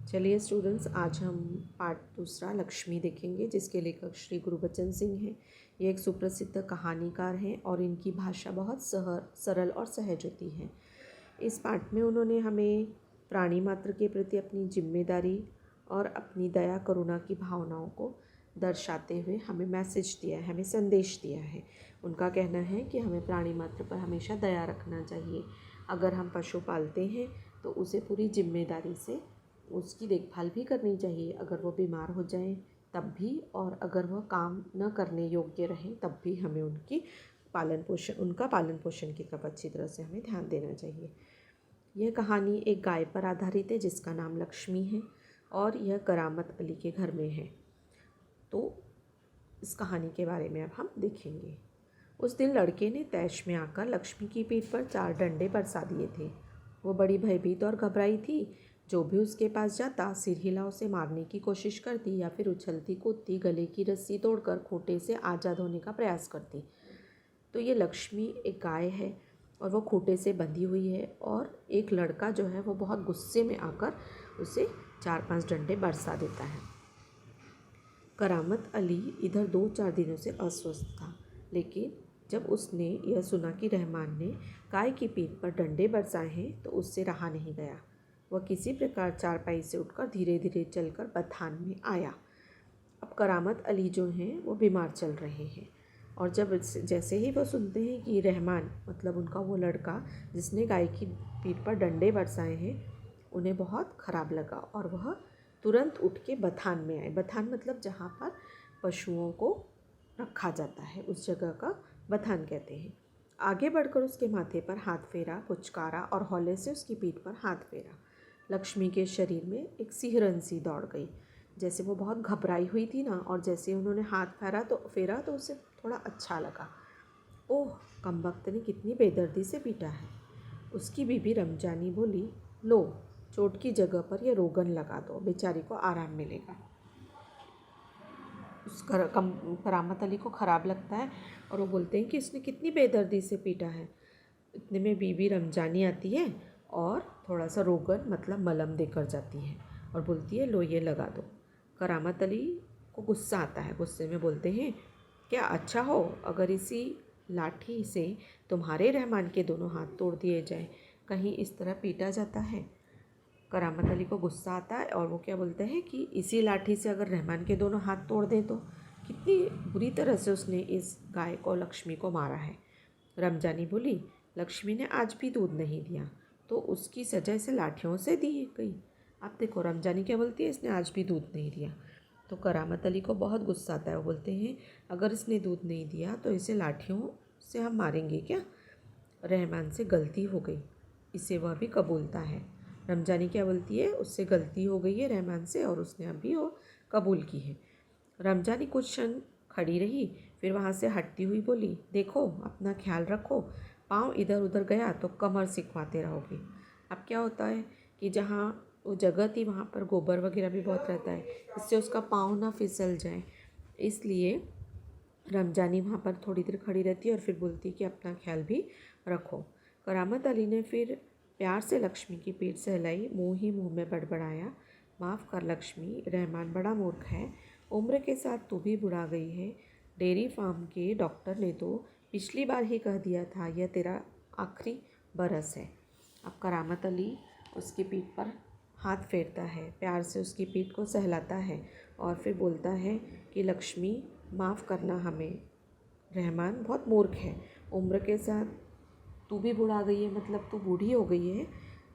चलिए स्टूडेंट्स, आज हम पार्ट दूसरा लक्ष्मी देखेंगे, जिसके लेखक श्री गुरबचन सिंह हैं। ये एक सुप्रसिद्ध कहानीकार हैं और इनकी भाषा बहुत सरल और सहज होती है। इस पार्ट में उन्होंने हमें प्राणी मात्र के प्रति अपनी जिम्मेदारी और अपनी दया करुणा की भावनाओं को दर्शाते हुए हमें मैसेज दिया है, हमें संदेश दिया है। उनका कहना है कि हमें प्राणी मात्र पर हमेशा दया रखना चाहिए। अगर हम पशु पालते हैं तो उसे पूरी जिम्मेदारी से उसकी देखभाल भी करनी चाहिए। अगर वो बीमार हो जाएं तब भी, और अगर वह काम न करने योग्य रहें तब भी हमें उनका पालन पोषण की तरफ अच्छी तरह से हमें ध्यान देना चाहिए। यह कहानी एक गाय पर आधारित है जिसका नाम लक्ष्मी है और यह करामत अली के घर में है। तो इस कहानी के बारे में अब हम देखेंगे। उस दिन लड़के ने तैश में आकर लक्ष्मी की पीठ पर 4 डंडे बरसा दिए थे। वो बड़ी भयभीत और घबराई थी। जो भी उसके पास जाता सिर हिला उसे मारने की कोशिश करती या फिर उछलती कूदती गले की रस्सी तोड़कर खूंटे से आज़ाद होने का प्रयास करती। तो ये लक्ष्मी एक गाय है और वो खूंटे से बंधी हुई है, और एक लड़का जो है वो बहुत गुस्से में आकर उसे 4-5 डंडे बरसा देता है। करामत अली इधर 2-4 दिनों से अस्वस्थ था, लेकिन जब उसने यह सुना कि रहमान ने गाय की पीठ पर डंडे बरसाए हैं तो उससे रहा नहीं गया। वह किसी प्रकार चारपाई से उठकर धीरे धीरे चलकर बथान में आया। अब करामत अली जो हैं वो बीमार चल रहे हैं, और जैसे ही वो सुनते हैं कि रहमान मतलब उनका वो लड़का जिसने गाय की पीठ पर डंडे बरसाए हैं, उन्हें बहुत ख़राब लगा और वह तुरंत उठ के बथान में आए। बथान मतलब जहाँ पर पशुओं को रखा जाता है, उस जगह का बथान कहते हैं। आगे बढ़कर उसके माथे पर हाथ फेरा, पुचकारा और हौले से उसकी पीठ पर हाथ फेरा। लक्ष्मी के शरीर में एक सिहरन सी दौड़ गई, जैसे वो बहुत घबराई हुई थी ना, और जैसे उन्होंने हाथ फेरा तो उसे थोड़ा अच्छा लगा। ओह, कमबख्त ने कितनी बेदर्दी से पीटा है। उसकी बीबी रमजानी बोली, लो चोट की जगह पर यह रोगन लगा दो, बेचारी को आराम मिलेगा। करामत अली को ख़राब लगता है और वो बोलते हैं कि इसने कितनी बेदर्दी से पीटा है। इतने में बीबी रमजानी आती है और थोड़ा सा रोगन मतलब मलहम देकर जाती है और बोलती है, लो ये लगा दो। करामत अली को गुस्सा आता है। गुस्से में बोलते हैं, क्या अच्छा हो अगर इसी लाठी से तुम्हारे रहमान के दोनों हाथ तोड़ दिए जाए? कहीं इस तरह पीटा जाता है। करामत अली को गुस्सा आता है और वो क्या बोलते हैं कि इसी लाठी से अगर रहमान के दोनों हाथ तोड़ दें तो। कितनी बुरी तरह से उसने इस गाय को, लक्ष्मी को मारा है। रमजानी बोली, लक्ष्मी ने आज भी दूध नहीं दिया तो उसकी सजा इसे लाठियों से दी गई। आप देखो, रमजानी क्या बोलती है, इसने आज भी दूध नहीं दिया। तो करामत अली को बहुत गुस्सा आता है। वो बोलते हैं, अगर इसने दूध नहीं दिया तो इसे लाठियों से हम मारेंगे क्या? रहमान से गलती हो गई, इसे वह भी कबूलता है। रमजानी क्या बोलती है, उससे गलती हो गई है रहमान से और उसने अभी वो कबूल की है। रमजानी कुछ क्षण खड़ी रही, फिर वहाँ से हटती हुई बोली, देखो अपना ख्याल रखो, पाँव इधर उधर गया तो कमर सिकवाते रहोगे। अब क्या होता है कि जहाँ वो जगह थी वहाँ पर गोबर वगैरह भी बहुत रहता है, इससे उसका पाँव ना फिसल जाए, इसलिए रमजानी वहाँ पर थोड़ी देर खड़ी रहती है और फिर बोलती है कि अपना ख्याल भी रखो। करामत अली ने फिर प्यार से लक्ष्मी की पीठ सहलाई, मुँह ही मुँह में बड़बड़ाया, माफ़ कर लक्ष्मी, रहमान बड़ा मूर्ख है, उम्र के साथ तू भी बुढ़ा गई है। डेयरी फार्म के डॉक्टर ने तो पिछली बार ही कह दिया था यह तेरा आखिरी बरस है। अब करामत अली उसकी पीठ पर हाथ फेरता है, प्यार से उसकी पीठ को सहलाता है और फिर बोलता है कि लक्ष्मी, माफ़ करना हमें, रहमान बहुत मूर्ख है, उम्र के साथ तू भी बुढ़ा गई है, मतलब तू बूढ़ी हो गई है,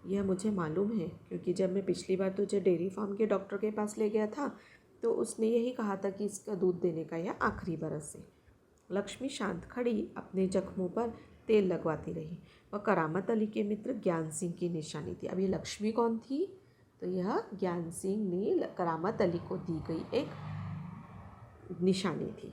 यह मुझे मालूम है, क्योंकि जब मैं पिछली बार तुझे डेयरी फार्म के डॉक्टर के पास ले गया था तो उसने यही कहा था कि इसका दूध देने का यह आखिरी बरस है। लक्ष्मी शांत खड़ी अपने जख्मों पर तेल लगवाती रही। वह करामत अली के मित्र ज्ञान सिंह की निशानी थी। अब ये लक्ष्मी कौन थी? तो यह ज्ञान सिंह ने करामत अली को दी गई एक निशानी थी।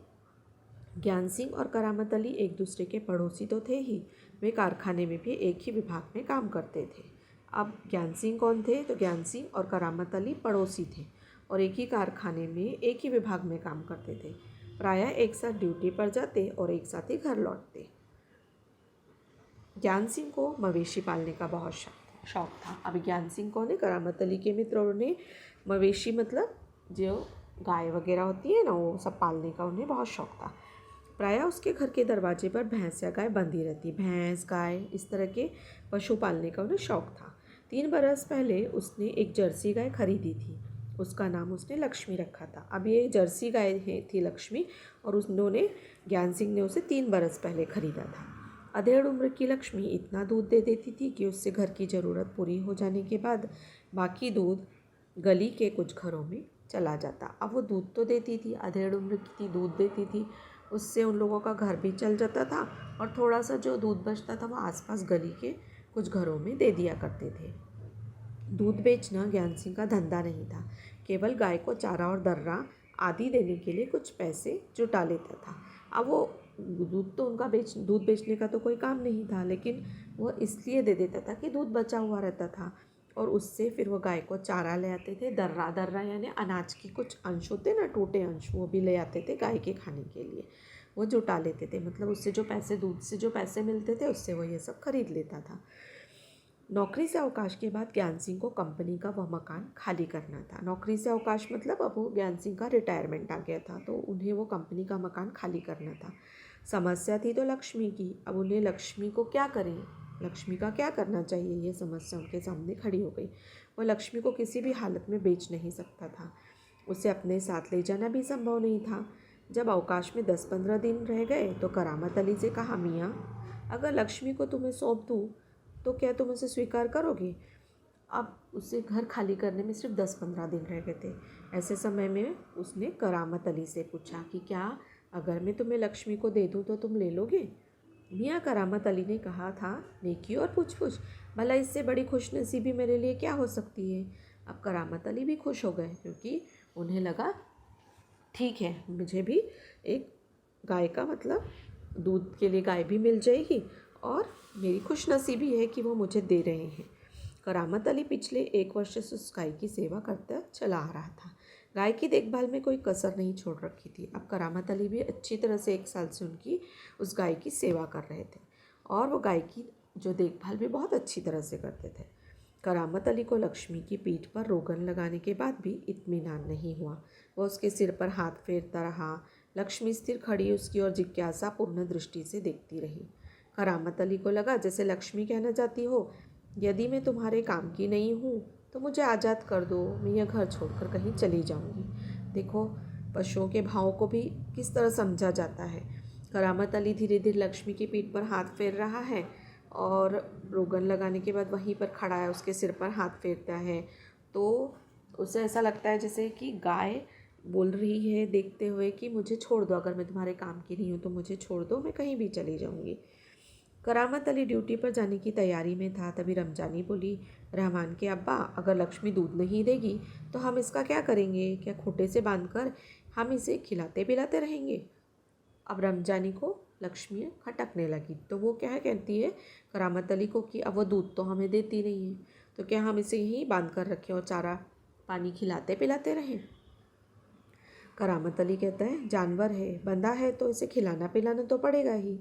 ज्ञान सिंह और करामत अली एक दूसरे के पड़ोसी तो थे ही, वे कारखाने में भी एक ही विभाग में काम करते थे। अब ज्ञान सिंह कौन थे? तो ज्ञान सिंह और करामत अली पड़ोसी थे और एक ही कारखाने में एक ही विभाग में काम करते थे। प्रायः एक साथ ड्यूटी पर जाते और एक साथ ही घर लौटते। ज्ञान सिंह को मवेशी पालने का बहुत शौक था। शौक था। अब ज्ञान सिंह कौन है? करामत अली के मित्र, और उन्हें मवेशी मतलब जो गाय वगैरह होती है ना, वो सब पालने का उन्हें बहुत शौक था। प्रायः उसके घर के दरवाजे पर भैंस या गाय बंधी रहती। भैंस, गाय, इस तरह के पशु पालने का उन्हें शौक था। 3 बरस पहले उसने एक जर्सी गाय खरीदी थी। उसका नाम उसने लक्ष्मी रखा था। अब ये जर्सी गाय थी लक्ष्मी, और उन्होंने ज्ञान सिंह ने उसे 3 बरस पहले खरीदा था। अधेड़ उम्र की लक्ष्मी इतना दूध दे देती थी कि उससे घर की ज़रूरत पूरी हो जाने के बाद बाकी दूध गली के कुछ घरों में चला जाता। अब वो दूध तो देती थी, अधेड़ उम्र की थी, दूध देती थी, उससे उन लोगों का घर भी चल जाता था, और थोड़ा सा जो दूध बचता था वो आसपास गली के कुछ घरों में दे दिया करते थे। दूध बेचना ज्ञान सिंह का धंधा नहीं था, केवल गाय को चारा और दर्रा आदि देने के लिए कुछ पैसे जुटा लेता था। अब वो दूध बेचने का तो कोई काम नहीं था, लेकिन वो इसलिए दे देता था कि दूध बचा हुआ रहता था, और उससे फिर वो गाय को चारा ले आते थे। दर्रा यानी अनाज के कुछ अंश होते ना, टूटे अंश, वो भी ले आते थे गाय के खाने के लिए। वो जुटा लेते थे, मतलब उससे जो पैसे, दूध से जो पैसे मिलते थे उससे वो ये सब खरीद लेता था। नौकरी से अवकाश के बाद ज्ञान सिंह को कंपनी का वह मकान खाली करना था। नौकरी से अवकाश मतलब अब वो ज्ञान सिंह का रिटायरमेंट आ गया था, तो उन्हें वो कंपनी का मकान खाली करना था। समस्या थी तो लक्ष्मी की। अब उन्हें लक्ष्मी को क्या करें, लक्ष्मी का क्या करना चाहिए, ये समस्या उनके सामने खड़ी हो गई। वो लक्ष्मी को किसी भी हालत में बेच नहीं सकता था, उसे अपने साथ ले जाना भी संभव नहीं था। जब अवकाश में 10-15 दिन रह गए तो करामत अली से कहा, मियाँ, अगर लक्ष्मी को तुम्हें सौंप दूँ तो क्या तुम उसे स्वीकार करोगे? अब उसे घर खाली करने में सिर्फ 10-15 दिन रह गए थे। ऐसे समय में उसने करामत अली से पूछा कि क्या अगर मैं तुम्हें लक्ष्मी को दे दूँ तो तुम ले लोगे? मियाँ करामत अली ने कहा था, नेकी और पूछ पूछ, भला इससे बड़ी खुशनसीबी मेरे लिए क्या हो सकती है। अब करामत अली भी खुश हो गए, क्योंकि उन्हें लगा ठीक है, मुझे भी एक गाय का मतलब दूध के लिए गाय भी मिल जाएगी, और मेरी खुशनसीबी है कि वो मुझे दे रहे हैं। करामत अली पिछले 1 वर्ष से उस गाय की सेवा करता चला आ रहा था। गाय की देखभाल में कोई कसर नहीं छोड़ रखी थी। अब करामत अली भी अच्छी तरह से 1 साल से उस गाय की सेवा कर रहे थे, और वो गाय की जो देखभाल भी बहुत अच्छी तरह से करते थे। करामत अली को लक्ष्मी की पीठ पर रोगन लगाने के बाद भी इत्मीनान नहीं हुआ। वह उसके सिर पर हाथ फेरता रहा। लक्ष्मी स्थिर खड़ी उसकी ओर जिज्ञासापूर्ण दृष्टि से देखती रही। करामत अली को लगा जैसे लक्ष्मी कहना चाहती हो, यदि मैं तुम्हारे काम की नहीं हूँ तो मुझे आज़ाद कर दो, मैं यह घर छोड़कर कहीं चली जाऊँगी। देखो, पशुओं के भाव को भी किस तरह समझा जाता है। करामत अली धीरे धीरे लक्ष्मी की पीठ पर हाथ फेर रहा है, और रोगन लगाने के बाद वहीं पर खड़ा है, उसके सिर पर हाथ फेरता है, तो उसे ऐसा लगता है जैसे कि गाय बोल रही है देखते हुए कि मुझे छोड़ दो, अगर मैं तुम्हारे काम की नहीं हूँ तो मुझे छोड़ दो, मैं कहीं भी चली जाऊँगी। करामत अली ड्यूटी पर जाने की तैयारी में था, तभी रमजानी बोली, रहमान के अब्बा, अगर लक्ष्मी दूध नहीं देगी तो हम इसका क्या करेंगे? क्या खूंटे से बांधकर हम इसे खिलाते पिलाते रहेंगे? अब रमजानी को लक्ष्मी खटकने लगी, तो वो क्या कहती है करामत अली को कि अब वो दूध तो हमें देती नहीं है, तो क्या हम इसे यहीं बांध कर रखें और चारा पानी खिलाते पिलाते रहें? करामत अली कहता है, जानवर है, बंधा है, तो इसे खिलाना पिलाना तो पड़ेगा ही।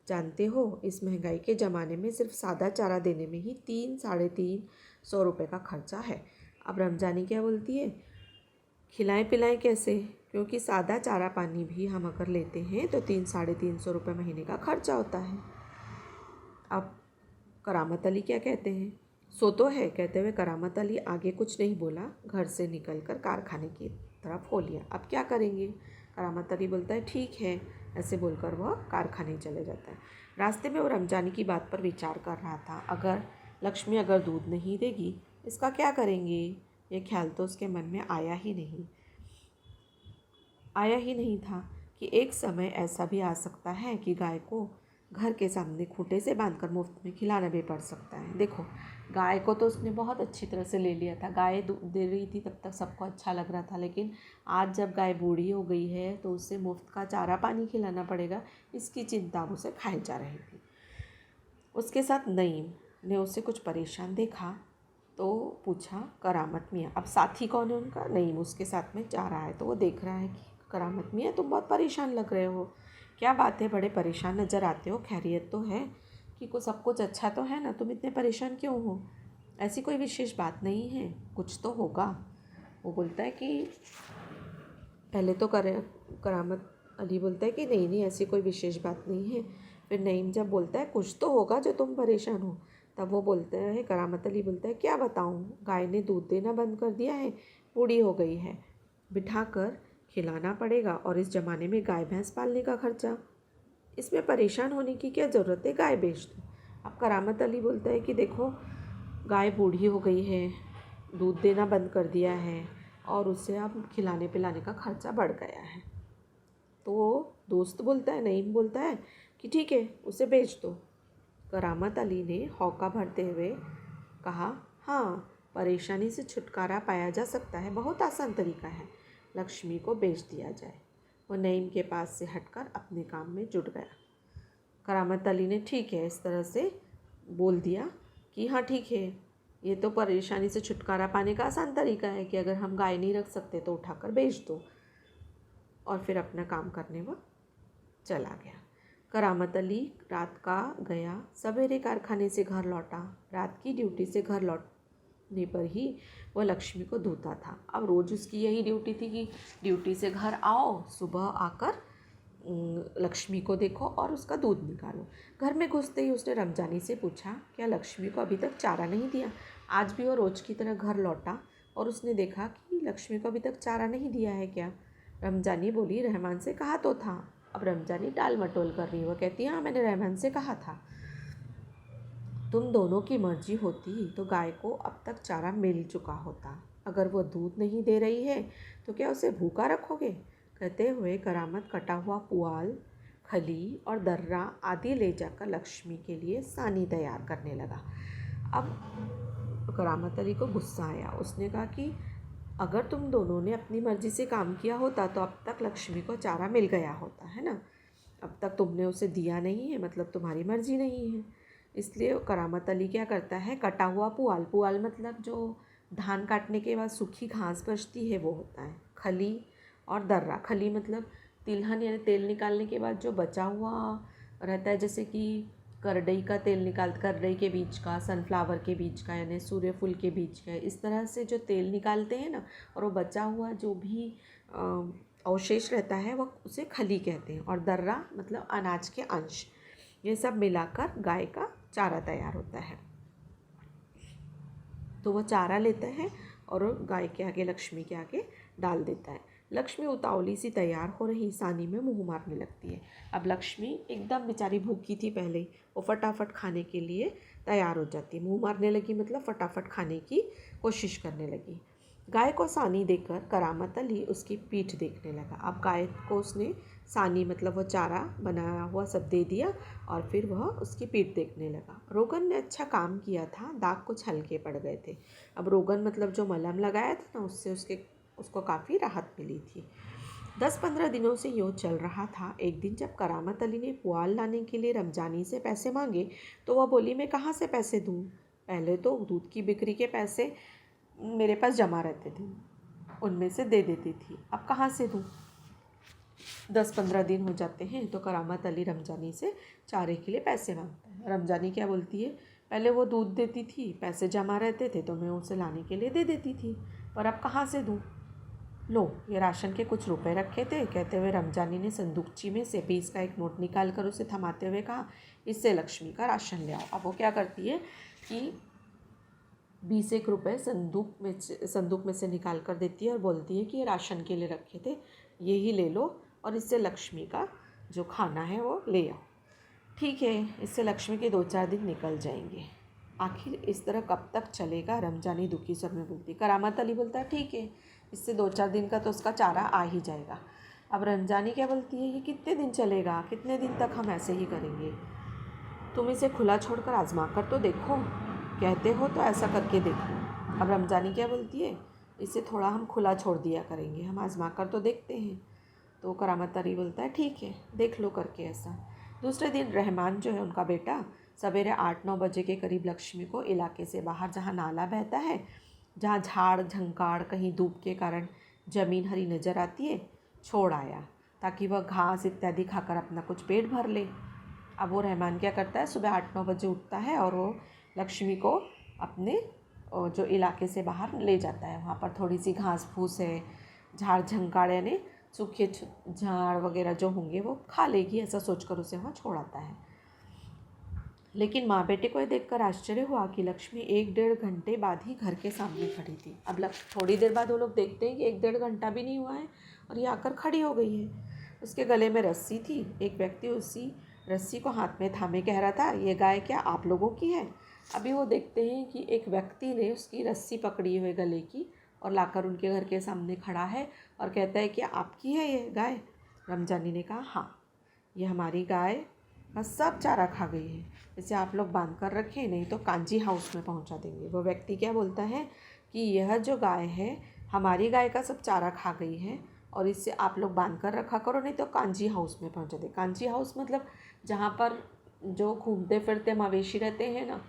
जानते हो, इस महंगाई के ज़माने में सिर्फ सादा चारा देने में ही 300-350 रुपये का खर्चा है। अब रमजानी क्या बोलती है, खिलाएं पिलाएं कैसे, क्योंकि सादा चारा पानी भी हम अगर लेते हैं तो 300-350 रुपये महीने का खर्चा होता है। अब करामत अली क्या कहते हैं, सो तो है, कहते हुए करामत अली आगे कुछ नहीं बोला, घर से निकलकर कारखाने की तरफ हो लिया। अब क्या करेंगे? करामत अली बोलता है, ठीक है, ऐसे बोलकर वह कारखाने चले जाता है। रास्ते में वो रमजानी की बात पर विचार कर रहा था, अगर लक्ष्मी अगर दूध नहीं देगी इसका क्या करेंगे? ये ख्याल तो उसके मन में आया ही नहीं था कि एक समय ऐसा भी आ सकता है कि गाय को घर के सामने खूंटे से बांधकर मुफ्त में खिलाना भी पड़ सकता है। देखो, गाय को तो उसने बहुत अच्छी तरह से ले लिया था, गाय दूध दे रही थी, तब तक सबको अच्छा लग रहा था, लेकिन आज जब गाय बूढ़ी हो गई है तो उसे मुफ्त का चारा पानी खिलाना पड़ेगा, इसकी चिंता अब उसे खाए जा रही थी। उसके साथ नईम ने उसे कुछ परेशान देखा तो पूछा, करामत मियाँ, अब साथी कौन है उनका? नईम उसके साथ में जा रहा है, तो वो देख रहा है कि करामत मियाँ, तुम बहुत परेशान लग रहे हो, क्या बात है, बड़े परेशान नज़र आते हो, खैरियत तो है कि सब कुछ अच्छा तो है ना, तुम इतने परेशान क्यों हो? ऐसी कोई विशेष बात नहीं है, कुछ तो होगा। वो बोलता है कि पहले तो करामत अली बोलता है कि नहीं नहीं ऐसी कोई विशेष बात नहीं है। फिर नईम जब बोलता है कुछ तो होगा जो तुम परेशान हो, तब वो बोलता है, करामत अली बोलता है क्या बताऊँ, गाय ने दूध देना बंद कर दिया है, बूढ़ी हो गई है, बिठाकर खिलाना पड़ेगा, और इस ज़माने में गाय भैंस पालने का खर्चा, इसमें परेशान होने की क्या ज़रूरत है, गाय बेच दो। अब करामत अली बोलता है कि देखो गाय बूढ़ी हो गई है, दूध देना बंद कर दिया है, और उससे अब खिलाने पिलाने का खर्चा बढ़ गया है। तो दोस्त बोलता है, नईम बोलता है कि ठीक है उसे बेच दो। करामत अली ने हौका भरते हुए कहा, हाँ परेशानी से छुटकारा पाया जा सकता है, बहुत आसान तरीका है, लक्ष्मी को बेच दिया जाए। वो नईम के पास से हटकर अपने काम में जुट गया। करामत अली ने ठीक है इस तरह से बोल दिया कि हाँ ठीक है, ये तो परेशानी से छुटकारा पाने का आसान तरीका है कि अगर हम गाय नहीं रख सकते तो उठाकर बेच दो, और फिर अपना काम करने वो चला गया। करामत अली रात का गया, सवेरे कारखाने से घर लौटा। रात की ड्यूटी से घर लौटने पर ही वह लक्ष्मी को धोता था। अब रोज़ उसकी यही ड्यूटी थी कि ड्यूटी से घर आओ, सुबह आकर लक्ष्मी को देखो और उसका दूध निकालो। घर में घुसते ही उसने रमजानी से पूछा, क्या लक्ष्मी को अभी तक चारा नहीं दिया? आज भी वो रोज़ की तरह घर लौटा और उसने देखा कि लक्ष्मी को अभी तक चारा नहीं दिया है क्या? रमजानी बोली, रहमान से कहा तो था। अब रमजानी टाल मटोल कर रही है, वो कहती है हाँ मैंने रहमान से कहा था। तुम दोनों की मर्जी होती तो गाय को अब तक चारा मिल चुका होता। अगर वो दूध नहीं दे रही है तो क्या उसे भूखा रखोगे? कहते हुए करामत कटा हुआ पुआल, खली और दर्रा आदि ले जाकर लक्ष्मी के लिए सानी तैयार करने लगा। अब करामत अली को गुस्सा आया। उसने कहा कि अगर तुम दोनों ने अपनी मर्जी से काम किया होता तो अब तक लक्ष्मी को चारा मिल गया होता, है ना? अब तक तुमने उसे दिया नहीं है, मतलब तुम्हारी मर्जी नहीं है। इसलिए करामत अली क्या करता है, कटा हुआ पुआल, पुआल मतलब जो धान काटने के बाद सूखी घास बचती है वो होता है, खली और दर्रा, खली मतलब तिलहन यानी तेल निकालने के बाद जो बचा हुआ रहता है, जैसे कि करडई का तेल करडई के बीज का, सनफ्लावर के बीज का यानी सूर्यफूल के बीज का, इस तरह से जो तेल निकालते हैं ना, और वो बचा हुआ जो भी अवशेष रहता है वो उसे खली कहते हैं। और दर्रा मतलब अनाज के अंश, ये सब मिलाकर गाय का चारा तैयार होता है। तो वो चारा लेता है और गाय के आगे, लक्ष्मी के आगे डाल देता है। लक्ष्मी उतावली सी तैयार हो रही सानी में मुंह मारने लगती है। अब लक्ष्मी एकदम बेचारी भूखी थी पहले, वो फटाफट खाने के लिए तैयार हो जाती है। मुंह मारने लगी मतलब फटाफट खाने की कोशिश करने लगी। गाय को सानी देकर करामत अली उसकी पीठ देखने लगा। अब गाय को उसने सानी मतलब वो चारा बनाया हुआ सब दे दिया और फिर वह उसकी पीठ देखने लगा। रोगन ने अच्छा काम किया था, दाग कुछ हल्के पड़ गए थे। अब रोगन मतलब जो मलहम लगाया था ना, उससे उसको काफ़ी राहत मिली थी। 10-15 दिनों से यूँ चल रहा था। एक दिन जब करामत अली ने पुआल लाने के लिए रमजानी से पैसे मांगे तो वह बोली, मैं कहाँ से पैसे दूँ? पहले तो दूध की बिक्री के पैसे मेरे पास जमा रहते थे, उनमें से दे देती थी, अब कहाँ से दूँ? 10-15 दिन हो जाते हैं तो करामत अली रमजानी से चारे के लिए पैसे मांगता है। रमजानी क्या बोलती है, पहले वो दूध देती थी, पैसे जमा रहते थे तो मैं उसे लाने के लिए दे देती थी, पर अब कहाँ से दूँ? लो, ये राशन के कुछ रुपए रखे थे। कहते हुए रमजानी ने संदूकची में से 20 का एक नोट निकाल कर उसे थमाते हुए कहा, इससे लक्ष्मी का राशन ले आओ। अब वो क्या करती है कि 20 एक रुपये संदूक में से निकाल कर देती है और बोलती है कि ये राशन के लिए रखे थे, यही ले लो और इससे लक्ष्मी का जो खाना है वो ले आओ। ठीक है, इससे लक्ष्मी के 2-4 दिन निकल जाएंगे। आखिर इस तरह कब तक चलेगा? रमजानी दुखी स्वर में बोलती। करामत अली बोलता है ठीक है, इससे 2-4 दिन का तो उसका चारा आ ही जाएगा। अब रमजानी क्या बोलती है, ये कितने दिन चलेगा, कितने दिन तक हम ऐसे ही करेंगे? तुम इसे खुला छोड़कर आजमा कर तो देखो, कहते हो तो ऐसा करके देखो। अब रमजानी क्या बोलती है, इसे थोड़ा हम खुला छोड़ दिया करेंगे, हम आजमा कर तो देखते हैं। तो करामत अली बोलता है ठीक है, देख लो करके ऐसा। दूसरे दिन रहमान जो है उनका बेटा सवेरे 8-9 बजे के करीब लक्ष्मी को इलाके से बाहर, जहाँ नाला बहता है, जहाँ झाड़ झंकाड़ कहीं धूप के कारण ज़मीन हरी नज़र आती है, छोड़ आया ताकि वह घास इत्यादि खाकर अपना कुछ पेट भर ले। अब वो रहमान क्या करता है, सुबह 8-9 बजे उठता है और वो लक्ष्मी को अपने जो इलाके से बाहर ले जाता है। वहाँ पर थोड़ी सी घास फूस है, झाड़ झंकाड़ यानी सूखे झाड़ वगैरह जो होंगे वो खा लेगी, ऐसा सोचकर उसे वहाँ छोड़ आता है। लेकिन माँ बेटे को ये देखकर आश्चर्य हुआ कि लक्ष्मी 1-1.5 घंटे बाद ही घर के सामने खड़ी थी। अब थोड़ी देर बाद वो लोग देखते हैं कि 1-1.5 घंटा भी नहीं हुआ है और ये आकर खड़ी हो गई है। उसके गले में रस्सी थी। एक व्यक्ति उसी रस्सी को हाथ में थामे कह रहा था, ये गाय क्या आप लोगों की है? अभी वो देखते हैं कि एक व्यक्ति ने उसकी रस्सी पकड़ी हुई गले की और लाकर उनके घर के सामने खड़ा है और कहता है कि आपकी है ये गाय? रमजानी ने कहा, हाँ, ये हमारी गाय का सब चारा खा गई है, इसे आप लोग बांध कर रखें, नहीं तो कांजी हाउस में पहुंचा देंगे। वो व्यक्ति क्या बोलता है कि यह जो गाय है हमारी गाय का सब चारा खा गई है और इससे आप लोग बांध कर रखा करो, नहीं तो कांजी हाउस में पहुंचा दे। कांजी हाउस मतलब जहाँ पर जो घूमते फिरते मवेशी रहते हैं ना,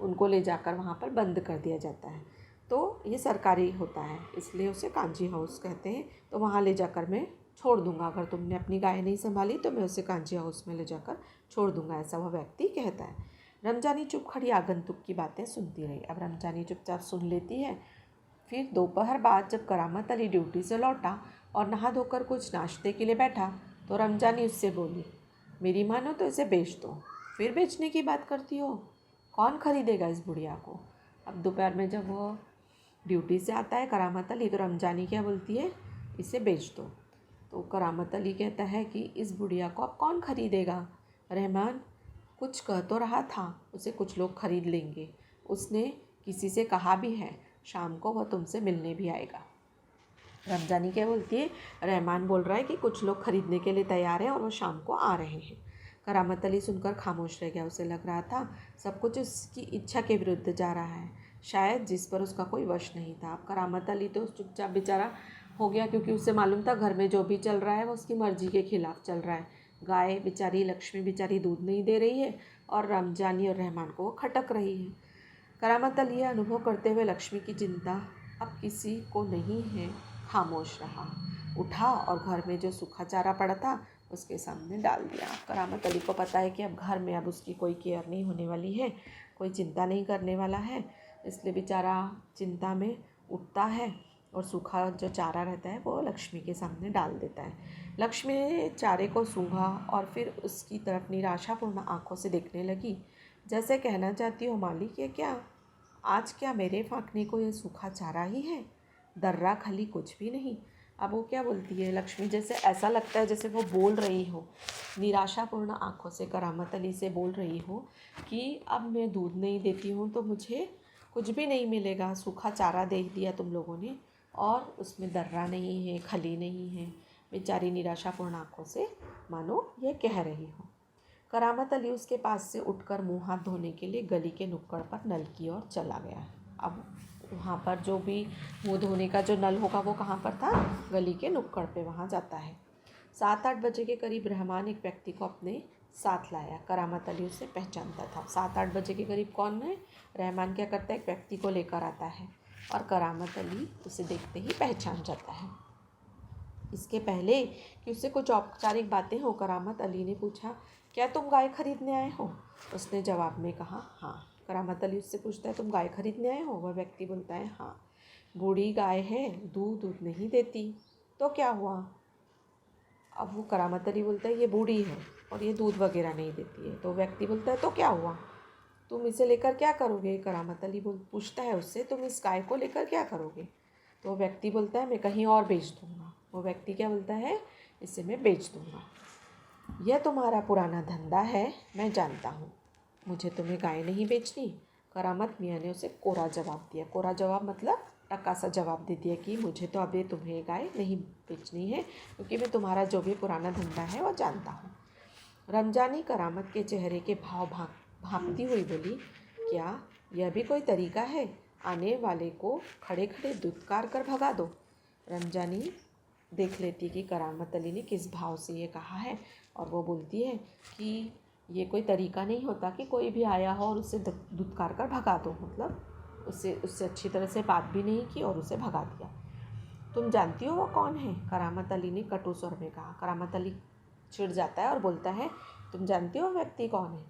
उनको ले जाकर वहाँ पर बंद कर दिया जाता है। तो ये सरकारी होता है, इसलिए उसे कांजी हाउस कहते हैं। तो वहाँ ले जाकर मैं छोड़ दूंगा, अगर तुमने अपनी गाय नहीं संभाली तो मैं उसे कांजी हाउस में ले जाकर छोड़ दूंगा, ऐसा वह व्यक्ति कहता है। रमजानी चुप खड़ी आगंतुक की बातें सुनती रही। अब रमजानी चुपचाप सुन लेती है। फिर दोपहर बाद जब करामत अली ड्यूटी से लौटा और नहा धोकर कुछ नाश्ते के लिए बैठा तो रमजानी उससे बोली, मेरी मानो तो इसे बेच दो। फिर बेचने की बात करती हो? कौन खरीदेगा इस बुढ़िया को? अब दोपहर में जब वो ड्यूटी से आता है करामत अली तो रमजानी क्या बोलती है, इसे बेच दो। तो करामत अली कहता है कि इस बुढ़िया को अब कौन खरीदेगा? रहमान कुछ कह तो रहा था, उसे कुछ लोग खरीद लेंगे। उसने किसी से कहा भी है, शाम को वह तुमसे मिलने भी आएगा। रमजानी क्या बोलती है, रहमान बोल रहा है कि कुछ लोग खरीदने के लिए तैयार हैं और वो शाम को आ रहे हैं। करामत अली सुनकर खामोश रह गया। उसे लग रहा था सब कुछ उसकी इच्छा के विरुद्ध जा रहा है, शायद जिस पर उसका कोई वश नहीं था। अब करामत अली तो चुपचाप बेचारा हो गया, क्योंकि उसे मालूम था घर में जो भी चल रहा है वो उसकी मर्जी के खिलाफ चल रहा है। गाय बेचारी, लक्ष्मी बेचारी दूध नहीं दे रही है और रमजानी और रहमान को वो खटक रही है। करामत अली अनुभव करते हुए लक्ष्मी की चिंता अब किसी को नहीं है, खामोश रहा। उठा और घर में जो सूखा चारा पड़ा था उसके सामने डाल दिया। करामत अली को पता है कि अब घर में अब उसकी कोई केयर नहीं होने वाली है, कोई चिंता नहीं करने वाला है, इसलिए बेचारा चिंता में उठता है और सूखा जो चारा रहता है वो लक्ष्मी के सामने डाल देता है। लक्ष्मी ने चारे को सूंघा और फिर उसकी तरफ निराशापूर्ण आंखों से देखने लगी, जैसे कहना चाहती हो, मालिक ये क्या, आज क्या मेरे फाँकने को ये सूखा चारा ही है, दर्रा खली कुछ भी नहीं। अब वो क्या बोलती है लक्ष्मी, जैसे ऐसा लगता है जैसे वो बोल रही हो निराशापूर्ण आंखों से, करामत अली से बोल रही हो कि अब मैं दूध नहीं देती हूँ तो मुझे कुछ भी नहीं मिलेगा। सूखा चारा दे दिया तुम लोगों ने और उसमें दर्रा नहीं है, खली नहीं है। बेचारी निराशापूर्ण आंखों से मानो ये कह रही हो। करामत अली उसके पास से उठकर मुँह हाथ धोने के लिए गली के नुक्कड़ पर नल की ओर चला गया। अब वहाँ पर जो भी मुँह धोने का जो नल होगा वो कहाँ पर था, गली के नुक्कड़ पे वहाँ जाता है। 7-8 बजे के करीब रहमान एक व्यक्ति को अपने साथ लाया। करामत अली उसे पहचानता था। 7-8 बजे के करीब कौन है, रहमान क्या करता है, एक व्यक्ति को लेकर आता है और करामत अली उसे देखते ही पहचान जाता है। इसके पहले कि उससे कुछ औपचारिक बातें हो, करामत अली ने पूछा, क्या तुम गाय खरीदने आए हो? उसने जवाब में कहा, हाँ। करामत अली उससे पूछता है, तुम गाय खरीदने आए हो? वह व्यक्ति बोलता है, हाँ। बूढ़ी गाय है, दूध नहीं देती, तो क्या हुआ? अब वो करामत अली बोलता है, ये बूढ़ी है और ये दूध वगैरह नहीं देती है। तो व्यक्ति बोलता है, तो क्या हुआ, तुम इसे लेकर क्या करोगे? करामत अली पूछता है उससे, तुम इस गाय को लेकर क्या करोगे? तो व्यक्ति बोलता है, मैं कहीं और बेच दूँगा। वो व्यक्ति क्या बोलता है, इसे मैं बेच दूँगा। यह तुम्हारा पुराना धंधा है, मैं जानता हूँ, मुझे तुम्हें गाय नहीं बेचनी। करामत मियाँ ने उसे कोरा जवाब दिया। कोरा जवाब मतलब टक्का सा जवाब दे दिया कि मुझे तो अभी तुम्हें गाय नहीं बेचनी है, क्योंकि मैं तुम्हारा जो भी पुराना धंधा है वो जानता हूँ। रमजानी करामत के चेहरे के भाव भांपती हुई बोली, क्या यह भी कोई तरीका है, आने वाले को खड़े खड़े दुत्कार कर भगा दो। रमजानी देख लेती कि करामत अली ने किस भाव से ये कहा है और वो बोलती है कि ये कोई तरीका नहीं होता कि कोई भी आया हो और उसे दुत्कार कर भगा दो, मतलब उससे अच्छी तरह से बात भी नहीं की और उसे भगा दिया। तुम जानती हो वो कौन है? करामत अली ने कटु स्वर में कहा। करामत अली चिढ़ जाता है और बोलता है, तुम जानती हो व्यक्ति कौन है?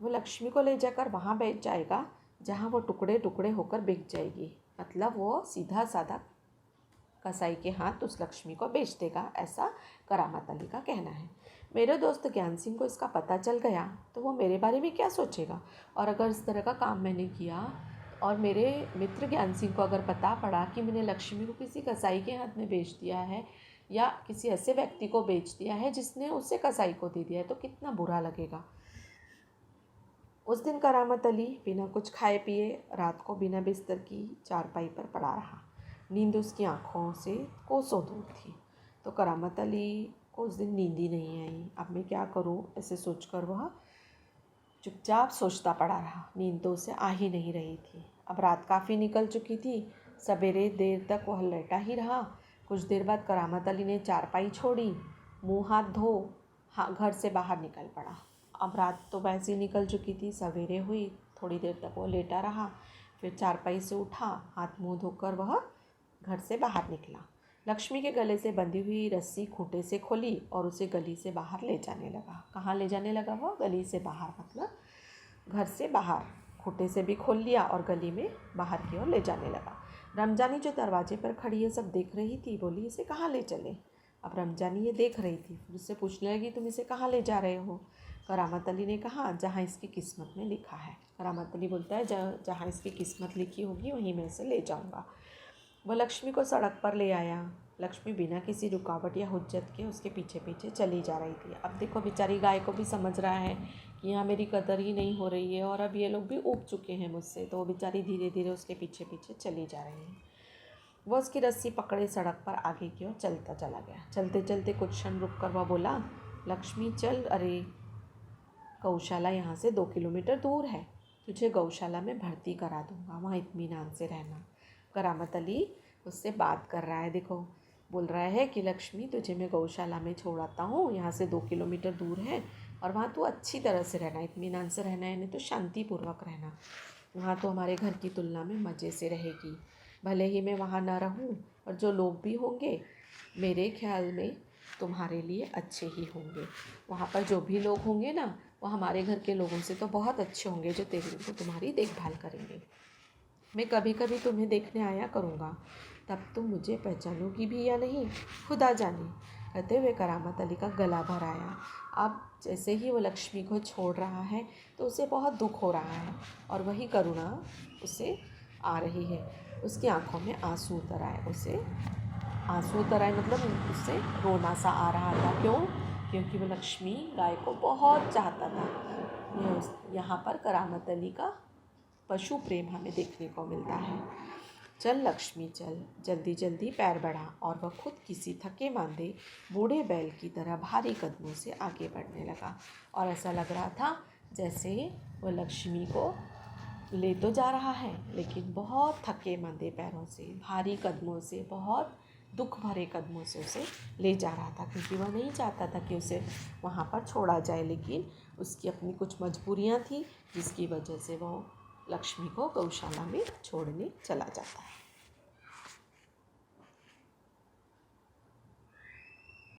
वो लक्ष्मी को ले जाकर वहाँ बैठ जाएगा जहाँ वो टुकड़े टुकड़े होकर बिक जाएगी। मतलब वो सीधा साधा कसाई के हाथ उस लक्ष्मी को बेच देगा, ऐसा करामत अली का कहना है। मेरे दोस्त ज्ञान सिंह को इसका पता चल गया तो वो मेरे बारे में क्या सोचेगा। और अगर इस तरह का काम मैंने किया और मेरे मित्र ज्ञान सिंह को अगर पता पड़ा कि मैंने लक्ष्मी को किसी कसाई के हाथ में बेच दिया है या किसी ऐसे व्यक्ति को बेच दिया है जिसने उसे कसाई को दे दिया है, तो कितना बुरा लगेगा। उस दिन करामत अली बिना कुछ खाए पिए रात को बिना बिस्तर की चारपाई पर पड़ा रहा। नींद उसकी आँखों से कोसों दूर थी। तो करामत अली को उस दिन नींद ही नहीं आई। अब मैं क्या करूं, ऐसे सोचकर वह चुपचाप सोचता पड़ा रहा। नींद तो उसे आ ही नहीं रही थी। अब रात काफ़ी निकल चुकी थी। सवेरे देर तक वह लेटा ही रहा। कुछ देर बाद करामत अली ने चारपाई छोड़ी, मुँह हाथ धो घर से बाहर निकल पड़ा। अब रात तो वैसे ही निकल चुकी थी, सवेरे हुई। थोड़ी देर तक वो लेटा रहा, फिर चारपाई से उठा, हाथ मुँह धोकर वह घर से बाहर निकला। लक्ष्मी के गले से बंधी हुई रस्सी खूंटे से खोली और उसे गली से बाहर ले जाने लगा। कहाँ ले जाने लगा वो? गली से बाहर, मतलब घर से बाहर। खूंटे से भी खोल लिया और गली में बाहर की ओर ले जाने लगा। रमजानी जो दरवाजे पर खड़ी है सब देख रही थी, बोली इसे कहाँ ले चले। अब रमजानी ये देख रही थी, फिर उससे पूछने लगी तुम इसे कहाँ ले जा रहे हो। करामत अली ने कहा जहाँ इसकी किस्मत में लिखा है। करामत अली बोलता है जहाँ इसकी किस्मत लिखी होगी वहीं मैं इसे ले जाऊँगा। वह लक्ष्मी को सड़क पर ले आया। लक्ष्मी बिना किसी रुकावट या हुज्जत के उसके पीछे पीछे चली जा रही थी। अब देखो बेचारी गाय को भी समझ रहा है कि यहाँ मेरी कदर ही नहीं हो रही है और अब ये लोग भी ऊब चुके हैं मुझसे, तो वो बेचारी धीरे धीरे उसके पीछे पीछे चली जा रही है। वह उसकी रस्सी पकड़े सड़क पर आगे की ओर चलता चला गया। चलते चलते कुछ क्षण रुक कर वह बोला, लक्ष्मी चल, अरे गौशाला यहाँ से 2 किलोमीटर दूर है, तुझे गौशाला में भर्ती करा दूँगा, वहाँ इत्मीनान से रहना। करामत अली उससे बात कर रहा है। देखो बोल रहा है कि लक्ष्मी तुझे मैं गौशाला में छोड़ आता हूँ, यहाँ से 2 किलोमीटर दूर है और वहाँ तू अच्छी तरह से रहना, इत्मीनान से रहना, यानी तो शांतिपूर्वक रहना। वहाँ तो हमारे घर की तुलना में मज़े से रहेगी। भले ही मैं वहाँ ना रहूँ और जो लोग भी होंगे मेरे ख्याल में तुम्हारे लिए अच्छे ही होंगे। वहाँ पर जो भी लोग होंगे ना वो हमारे घर के लोगों से तो बहुत अच्छे होंगे जो तुम्हारी देखभाल करेंगे। मैं कभी कभी तुम्हें देखने आया करूँगा, तब तुम मुझे पहचानोगी भी या नहीं खुदा जाने। कहते हुए करामत अली का गला भर आया। अब जैसे ही वो लक्ष्मी को छोड़ रहा है तो उसे बहुत दुख हो रहा है और वही करुणा उसे आ रही है। उसकी आंखों में आंसू उतर आए, मतलब उससे रोना सा आ रहा था। क्यों? क्योंकि वो लक्ष्मी गाय को बहुत चाहता था। यहाँ पर करामत अली का पशु प्रेम हमें देखने को मिलता है। चल लक्ष्मी चल, जल्दी जल्दी पैर बढ़ा। और वह खुद किसी थके मांदे बूढ़े बैल की तरह भारी कदमों से आगे बढ़ने लगा और ऐसा लग रहा था जैसे वह लक्ष्मी को ले तो जा रहा है लेकिन बहुत थके मांदे पैरों से, भारी कदमों से, बहुत दुख भरे कदमों से उसे ले जा रहा था, क्योंकि वह नहीं चाहता था कि उसे वहाँ पर छोड़ा जाए, लेकिन उसकी अपनी कुछ मजबूरियाँ थी जिसकी वजह से वह लक्ष्मी को गौशाला में छोड़ने चला जाता है।